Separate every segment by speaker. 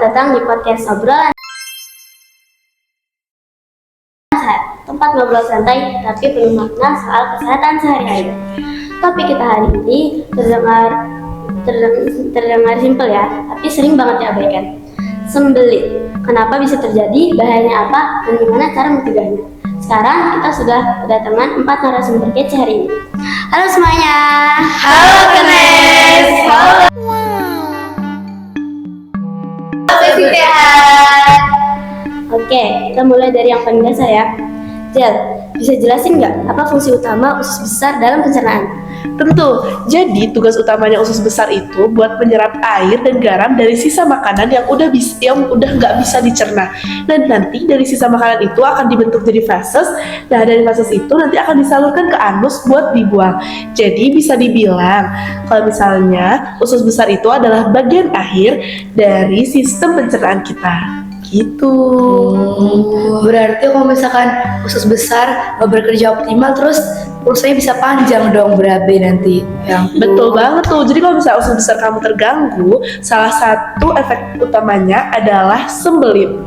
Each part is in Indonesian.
Speaker 1: datang di podcast obrolan sehat, tempat ngobrol santai tapi penuh makna soal kesehatan sehari-hari. Topik kita hari ini terdengar simpel ya, tapi sering banget diabaikan. Sembelit. Kenapa bisa terjadi? Bahayanya apa? Dan gimana cara mencegahnya? Sekarang kita sudah kedatangan 4 narasumber kece hari ini. Halo semuanya.
Speaker 2: Halo Kenes. Halo.
Speaker 1: Oke, kita mulai dari yang paling dasar ya. Jel, bisa jelasin nggak apa fungsi utama usus besar dalam pencernaan?
Speaker 2: Tentu, jadi tugas utamanya usus besar itu buat menyerap air dan garam dari sisa makanan yang udah nggak bisa dicerna. Dan nanti dari sisa makanan itu akan dibentuk jadi feses. Nah, dari feses itu nanti akan disalurkan ke anus buat dibuang. Jadi bisa dibilang kalau misalnya usus besar itu adalah bagian akhir dari sistem pencernaan kita. Gitu.
Speaker 3: Berarti kalau misalkan usus besar nggak bekerja optimal, terus ususnya bisa panjang dong berabe nanti.
Speaker 2: Betul banget tuh. Jadi kalau misalnya usus besar kamu terganggu, salah satu efek utamanya adalah sembelit.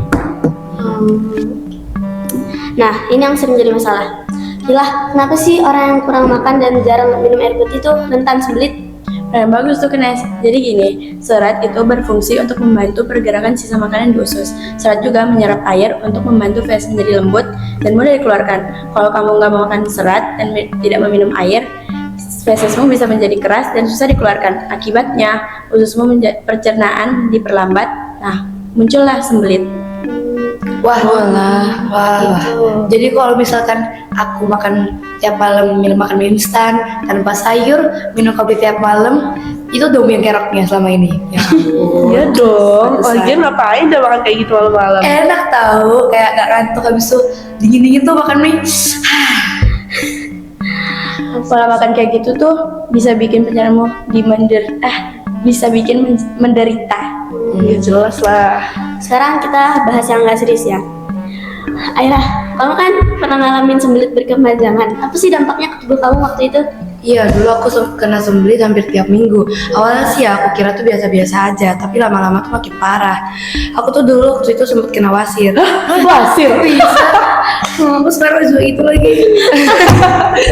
Speaker 1: Nah, ini yang sering jadi masalah. Gila, kenapa sih orang yang kurang makan dan jarang minum air putih itu rentan sembelit?
Speaker 4: Bagus tuh Kenes. Jadi gini, serat itu berfungsi untuk membantu pergerakan sisa makanan di usus. Serat juga menyerap air untuk membantu feses menjadi lembut dan mudah dikeluarkan. Kalau kamu nggak makan serat dan tidak meminum air, fesesmu bisa menjadi keras dan susah dikeluarkan. Akibatnya, ususmu pencernaan diperlambat. Nah, muncullah sembelit.
Speaker 3: Wah. Jadi kalau misalkan aku makan tiap malam makan mie instan tanpa sayur, minum kopi tiap malam, itu dominan keroknya selama ini. Ya ampun.
Speaker 2: Iya dong. Lagian ngapain udah makan kayak gitu malam-malam?
Speaker 3: Enak tahu, kayak gak ngantuk habis itu dingin-dingin tuh makan mie.
Speaker 4: Pola makan kayak gitu tuh bisa bikin pencernaanmu bisa bikin menderita.
Speaker 2: Ya jelas lah.
Speaker 1: Sekarang kita bahas yang nggak serius ya. Aira, kamu kan pernah ngalamin sembelit berkepanjangan. Apa sih dampaknya ke tubuh kamu waktu itu?
Speaker 3: Iya, dulu aku kena sembelit hampir tiap minggu. Awalnya sih aku kira tuh biasa-biasa aja, tapi lama-lama tuh makin parah. Aku tuh dulu waktu itu sempat kena wasir.
Speaker 2: Wasir?
Speaker 3: Bisa. Aku sekarang juga itu lagi.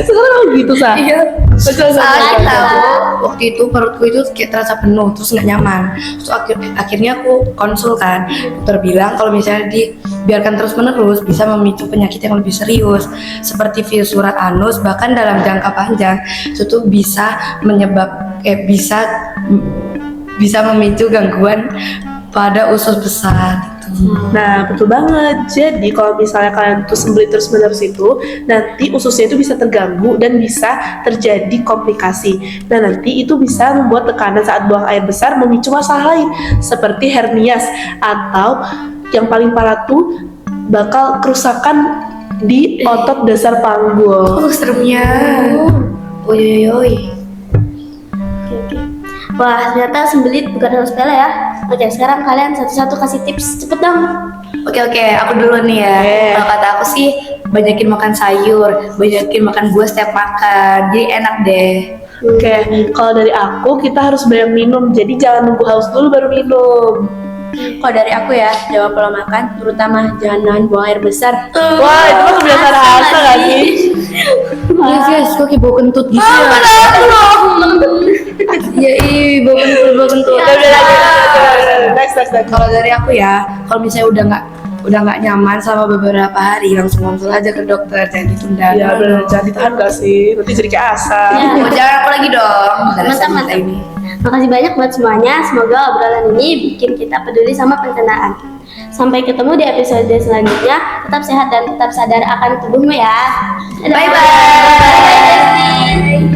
Speaker 2: Sekarang gitu, Sa?
Speaker 3: Iya.
Speaker 1: Soalnya
Speaker 3: Tahu waktu itu perutku itu kayak terasa penuh, terus nggak nyaman. Terus akhirnya aku konsul kan, dokter bilang kalau misalnya dibiarkan terus-menerus bisa memicu penyakit yang lebih serius seperti virus urat anus, bahkan dalam jangka panjang itu tuh bisa bisa memicu gangguan pada usus besar.
Speaker 2: Nah, betul banget. Jadi kalau misalnya kalian tuh sembelit terus-menerus itu, nanti ususnya itu bisa terganggu dan bisa terjadi komplikasi. Nah, nanti itu bisa membuat tekanan saat buang air besar memicu masalah lain seperti hernias atau yang paling parah tuh bakal kerusakan di otot dasar panggul.
Speaker 3: Seremnya. Oi.
Speaker 1: Oke. Wah, ternyata sembelit bukan hal sepele ya. Oke, sekarang kalian satu-satu kasih tips, cepet dong.
Speaker 3: Oke, aku dulu nih ya. Kalau kata aku sih banyakin makan sayur, banyakin makan buah setiap makan, jadi enak deh.
Speaker 2: Oke, kalau dari aku kita harus banyak minum. Jadi jangan nunggu haus dulu baru minum.
Speaker 4: Kalau dari aku ya, jaga pola makan, terutama jangan nahan buang air besar.
Speaker 2: Wah, itu mah kebiasaan Asa gak sih?
Speaker 3: Yes, kok kayak bau kentut gitu ya? Ya bau kentut.
Speaker 2: Next.
Speaker 3: Kalau dari aku ya, kalau misalnya udah nggak nyaman selama beberapa hari, langsung aja ke dokter, jangan ditunda.
Speaker 2: Ya benar, jangan ditahan gak sih? Nanti jadi kayak Asa.
Speaker 3: Oh, jangan aku lagi dong.
Speaker 1: Mantap. Makasih banyak buat semuanya. Semoga obrolan ini bikin kita peduli sama pencernaan. Sampai ketemu di episode selanjutnya. Tetap sehat dan tetap sadar akan tubuhmu ya. Dadah.
Speaker 3: Bye.